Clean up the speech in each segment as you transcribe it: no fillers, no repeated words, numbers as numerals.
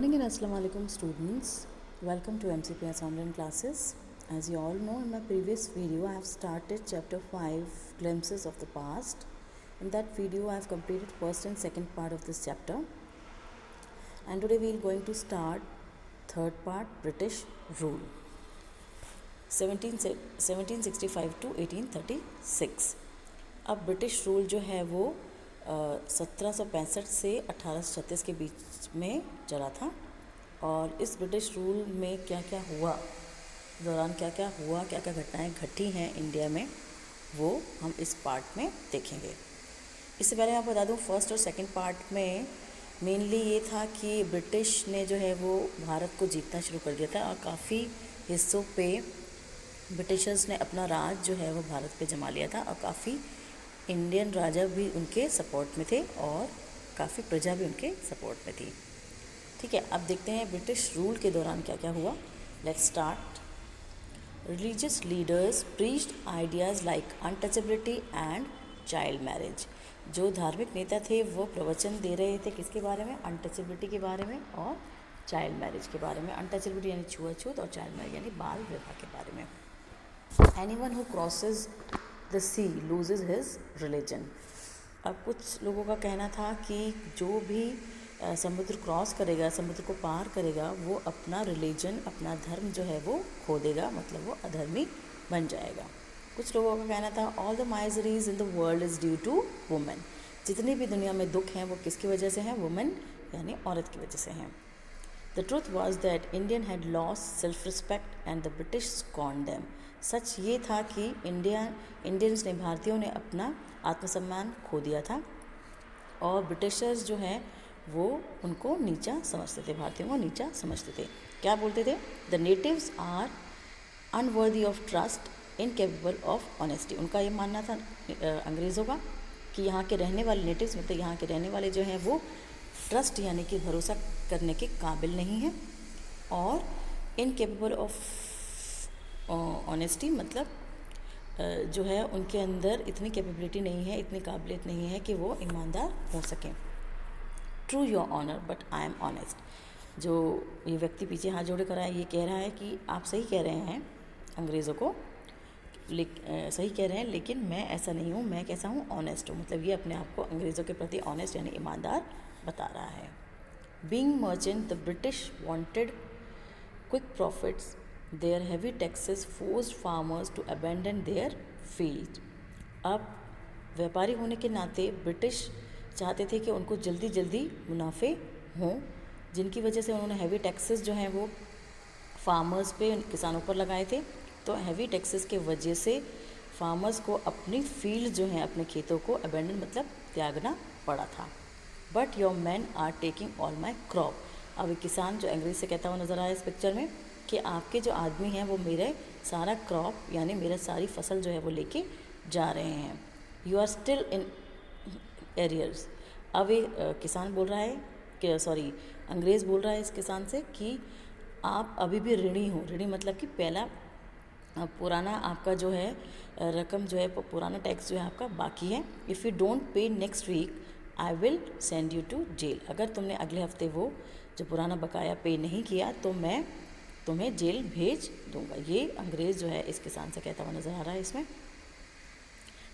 Morning and Assalamu alaikum students. Welcome to MCPS online classes. As you all know, in my previous video I have started chapter 5 glimpses of the past. In that video I have completed first and second part of this chapter, and today we are going to start third part, British rule 1765 to 1836. अब British rule जो है वो 1765 से 1836 के बीच में चला था, और इस ब्रिटिश रूल में क्या क्या हुआ, दौरान क्या क्या हुआ, क्या क्या घटनाएं घटी हैं इंडिया में, वो हम इस पार्ट में देखेंगे। इससे पहले मैं बता दूं, फर्स्ट और सेकंड पार्ट में मेनली ये था कि ब्रिटिश ने जो है वो भारत को जीतना शुरू कर दिया था, और काफ़ी हिस्सों पे ब्रिटिशर्स ने अपना राज जो है वो भारत पे जमा लिया था, और काफ़ी इंडियन राजा भी उनके सपोर्ट में थे और काफ़ी प्रजा भी उनके सपोर्ट में थी। ठीक है, अब देखते हैं ब्रिटिश रूल के दौरान क्या क्या हुआ। Let's start. Religious leaders preached ideas like untouchability and child marriage. जो धार्मिक नेता थे वो प्रवचन दे रहे थे किसके बारे में? अनटचेबिलिटी के बारे में और चाइल्ड मैरिज के बारे में। अनटचेबिलिटी यानी छुआछूत, और चाइल्ड मैरिज यानी बाल विवाह के बारे में। Anyone who crosses the sea loses his religion. अब कुछ लोगों का कहना था कि जो भी समुद्र क्रॉस करेगा, समुद्र को पार करेगा, वो अपना रिलीजन, अपना धर्म जो है वो खो देगा, मतलब वो अधर्मी बन जाएगा। कुछ लोगों का कहना था all the miseries in the world is due to women. जितनी भी दुनिया में दुख हैं वो किसकी वजह से हैं? वुमेन यानी औरत की वजह से हैं। The truth was that Indian had lost self respect and the British scorn them. सच ये था कि इंडियंस ने, भारतीयों ने अपना आत्मसम्मान खो दिया था, और ब्रिटिशर्स जो हैं वो उनको नीचा समझते थे, भारतीयों को नीचा समझते थे। क्या बोलते थे? The natives are unworthy of trust, incapable of honesty. उनका ये मानना था अंग्रेज़ों का कि यहाँ के रहने वाले नेटिव्स, मतलब यहाँ के रहने वाले जो हैं वो ट्रस्ट यानी कि भरोसा करने के काबिल नहीं हैं, और इनकेपेबल ऑफ ऑनेस्टी मतलब जो है उनके अंदर इतनी कैपेबिलिटी नहीं है, इतनी काबिलियत नहीं है कि वो ईमानदार हो सकें। True your honour but I am honest. जो ये व्यक्ति पीछे हाथ जोड़े कर रहा है, ये कह रहा है कि आप सही कह रहे हैं अंग्रेज़ों को, सही कह रहे हैं, लेकिन मैं ऐसा नहीं हूँ, मैं कैसा हूँ? ऑनेस्ट हूँ। मतलब ये अपने आप को अंग्रेज़ों के प्रति ऑनेस्ट यानी ईमानदार बता रहा है। Being merchant the British wanted quick profits, their heavy taxes forced farmers to abandon their field. अब व्यापारी होने के नाते ब्रिटिश चाहते थे कि उनको जल्दी जल्दी मुनाफे हों, जिनकी वजह से उन्होंने हैवी टैक्सेस जो हैं वो फार्मर्स पे, किसानों पर लगाए थे। तो हैवी टैक्सेस के वजह से फार्मर्स को अपनी फील्ड जो हैं, अपने खेतों को अबैंडन मतलब त्यागना पड़ा था। But your man are taking all my crop. अब एक किसान जो अंग्रेज से कहता हुआ नज़र आया इस पिक्चर में कि आपके जो आदमी हैं वो मेरे सारा क्रॉप यानी मेरा सारी फसल जो है वो लेके जा रहे हैं। You are still in arrears. अब ये किसान बोल रहा है कि, सॉरी, अंग्रेज़ बोल रहा है इस किसान से कि आप अभी भी ऋणी हो। ऋणी मतलब कि पहला पुराना आपका जो है रकम जो है, पुराना टैक्स जो है आपका बाकी है। If you don't pay next week I will send you to jail. अगर तुमने अगले हफ्ते वो जो पुराना बकाया पे नहीं किया तो मैं तुम्हें जेल भेज दूंगा। ये अंग्रेज़ जो है इस किसान से कहता हुआ नज़र आ रहा है इसमें।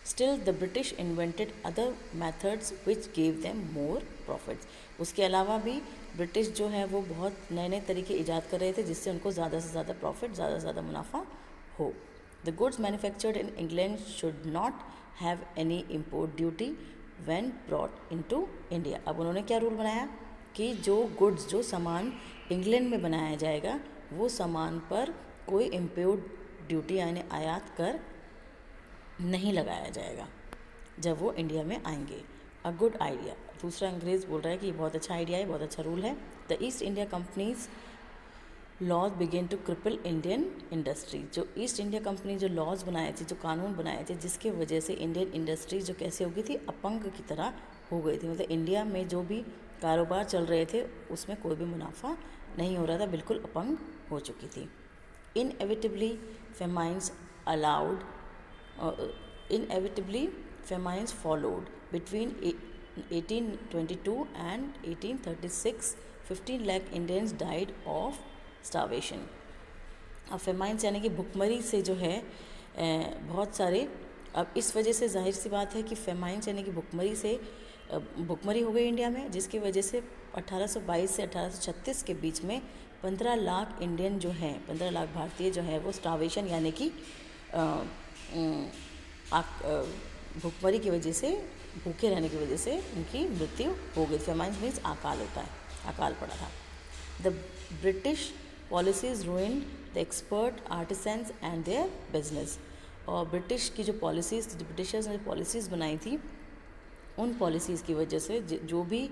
Still the British invented other methods which gave them more profits. उसके अलावा भी ब्रिटिश जो है वो बहुत नए नए तरीके ईजाद कर रहे थे जिससे उनको ज़्यादा से ज़्यादा प्रॉफिट, ज़्यादा से ज़्यादा मुनाफा हो। The goods manufactured in England should not have any import duty when brought into India. अब उन्होंने क्या रूल बनाया कि जो गुड्स, जो सामान इंग्लैंड में बनाया जाएगा वो सामान पर कोई इम्पोर्ट ड्यूटी यानी आयात कर नहीं लगाया जाएगा जब वो इंडिया में आएंगे। A good idea. दूसरा अंग्रेज़ बोल रहा है कि ये बहुत अच्छा आइडिया है, बहुत अच्छा रूल है। The East India Company's laws began to cripple Indian industry. जो ईस्ट इंडिया कंपनी जो लॉज बनाए थे, जो कानून बनाए थे, जिसके वजह से इंडियन इंडस्ट्री जो कैसे हो गई थी, अपंग की तरह हो गई थी। मतलब इंडिया में जो भी कारोबार चल रहे थे उसमें कोई भी मुनाफा नहीं हो रहा था, बिल्कुल अपंग हो चुकी थी। Inevitably famines allowed inevitably famines followed between 1822 and 1836. 15 lakh Indians died of starvation. अब फेमाइन्स यानी कि भुखमरी से जो है बहुत सारे, अब इस वजह से जाहिर सी बात है कि फेमाइन्स यानी कि भुखमरी से भुखमरी हो गई इंडिया में, जिसकी वजह से 1822 से 1836 के बीच में 15 लाख इंडियन जो हैं, 15 लाख भारतीय जो हैं वो स्टार्वेशन यानी कि भुखमरी की वजह से, भूखे रहने की वजह से उनकी मृत्यु हो गई। फेमाइन्स मीन्स अकाल होता है, अकाल पड़ा था। The British policies ruined the expert artisans and their business. और ब्रिटिश की जो पॉलिसीज़, ब्रिटिशर्स ने पॉलिसीज़ बनाई थी, उन पॉलिसीज़ की वजह से जो भी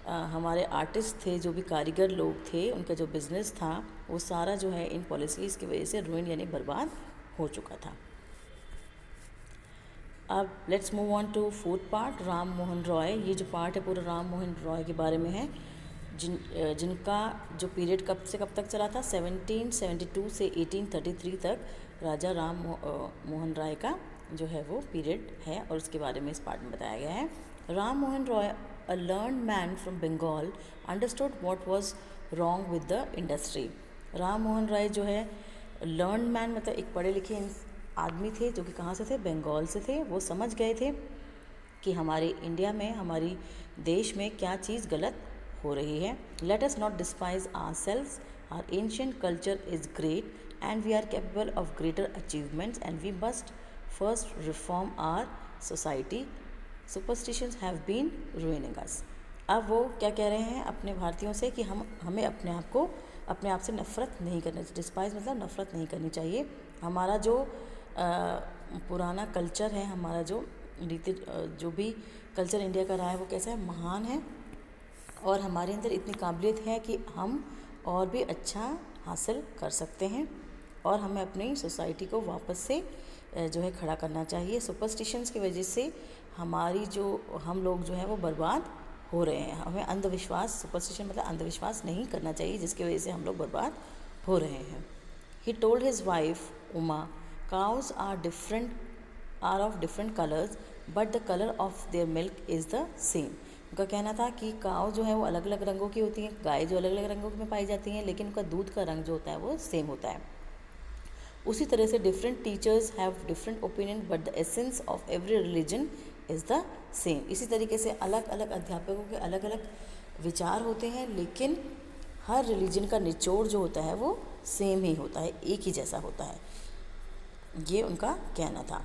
हमारे आर्टिस्ट थे, जो भी कारीगर लोग थे, उनका जो बिज़नेस था वो सारा जो है इन पॉलिसीज़ की वजह से रूइन यानी बर्बाद हो चुका था। अब let's move on to fourth part, Ram Mohan Roy. ये जो पार्ट है पूरा राम मोहन रॉय के बारे में है, जिनका जो पीरियड कब से कब तक चला था, 1772 से 1833 तक राजा राम मोहन राय का जो है वो पीरियड है, और उसके बारे में इस पार्ट में बताया गया है। Ram Mohan Roy, a learned man from Bengal, understood what was wrong with the industry. Ram Mohan Rai जो है लर्नड मैन मतलब एक पढ़े लिखे आदमी थे, जो कि कहाँ से थे, बंगाल से थे। वो समझ गए थे कि हमारे इंडिया में, हमारी देश में क्या चीज़ गलत हो रही है। Let us not despise ourselves, our ancient culture is great and we are capable of greater achievements and we must first reform our society, superstitions have been ruining us. अब वो क्या कह रहे हैं अपने भारतीयों से कि हमें अपने आप से नफ़रत नहीं करनी चाहिए। डिस्पाइज मतलब नफ़रत नहीं करनी चाहिए। हमारा जो पुराना कल्चर है, हमारा जो जो भी कल्चर इंडिया का रहा है वो कैसा है, महान है, और हमारे अंदर इतनी काबिलियत है कि हम और भी अच्छा हासिल कर सकते हैं, और हमें अपनी सोसाइटी को वापस से जो है खड़ा करना चाहिए। सुपरस्टिशंस की वजह से हमारी हम लोग जो है वो बर्बाद हो रहे हैं। हमें अंधविश्वास, सुपरस्टिशन मतलब अंधविश्वास नहीं करना चाहिए, जिसकी वजह से हम लोग बर्बाद हो रहे हैं। He told his wife Uma, cows are of different colors but the color of their milk is the same। उनका कहना था कि काव जो है वो अलग अलग रंगों की होती हैं, गाय जो अलग अलग रंगों में पाई जाती हैं, लेकिन उनका दूध का रंग जो होता है वो सेम होता है। उसी तरह से different teachers have different opinion but the essence of every religion is the same. इसी तरीके से अलग अलग अध्यापकों के अलग अलग विचार होते हैं, लेकिन हर रिलीजन का निचोड़ जो होता है वो सेम ही होता है, एक ही जैसा होता है। ये उनका कहना था।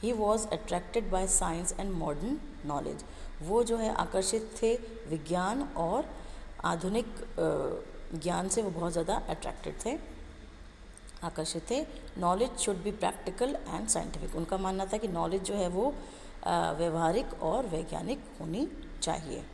He was attracted by science and modern knowledge. वो जो है आकर्षित थे विज्ञान और आधुनिक ज्ञान से, वो बहुत ज़्यादा अट्रैक्टेड थे, आकर्षित थे। Knowledge should be practical and scientific. उनका मानना था कि नॉलेज जो है वो व्यवहारिक और वैज्ञानिक होनी चाहिए।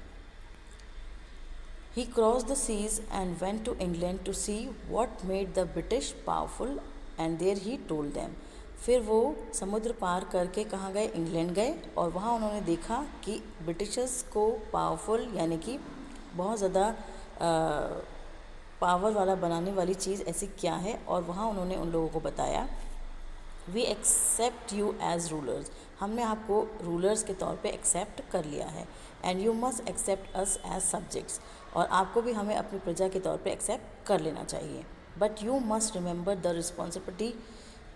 He cross the seas and went to England to see what made the British powerful and there he told them. फिर वो समुद्र पार करके कहाँ गए, इंग्लैंड गए, और वहाँ उन्होंने देखा कि ब्रिटिशर्स को पावरफुल यानी कि बहुत ज़्यादा पावर वाला बनाने वाली चीज़ ऐसी क्या है, और वहाँ उन्होंने उन लोगों को बताया, we accept you as rulers, हमने आपको रूलर्स के तौर पे एक्सेप्ट कर लिया है, and you must accept us as subjects, और आपको भी हमें अपनी प्रजा के तौर पे एक्सेप्ट कर लेना चाहिए। But you must remember the responsibility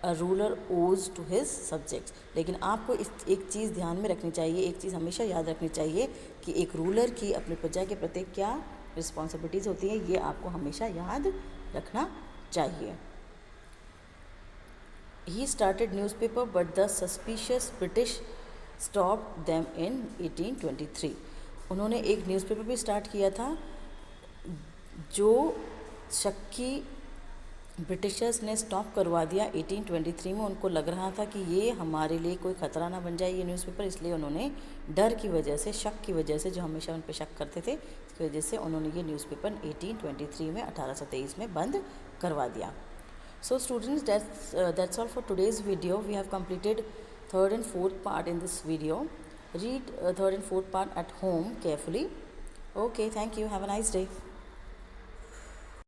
a ruler ओज टू हिज सब्जेक्ट्स। लेकिन आपको एक चीज़ ध्यान में रखनी चाहिए, एक चीज़ हमेशा याद रखनी चाहिए कि एक रूलर की अपनी प्रजा के प्रति क्या रिस्पॉन्सिबिलिटीज़ होती हैं, ये आपको हमेशा याद रखना चाहिए। He started newspaper but the suspicious British stopped them in 1823। उन्होंने एक न्यूज़पेपर भी स्टार्ट किया था, जो शक्की ब्रिटिशर्स ने स्टॉप करवा दिया 1823 में। उनको लग रहा था कि ये हमारे लिए कोई ख़तरा ना बन जाए ये न्यूज़पेपर, इसलिए उन्होंने डर की वजह से, शक की वजह से, जो हमेशा उन पर शक करते थे, इसकी वजह से उन्होंने ये न्यूज़पेपर 1823 में 1823 में बंद करवा दिया। So students, that's all for today's video. We have completed 3rd and 4th part in this video. Read 3rd and 4th part at home carefully. Okay, thank you. Have a nice day.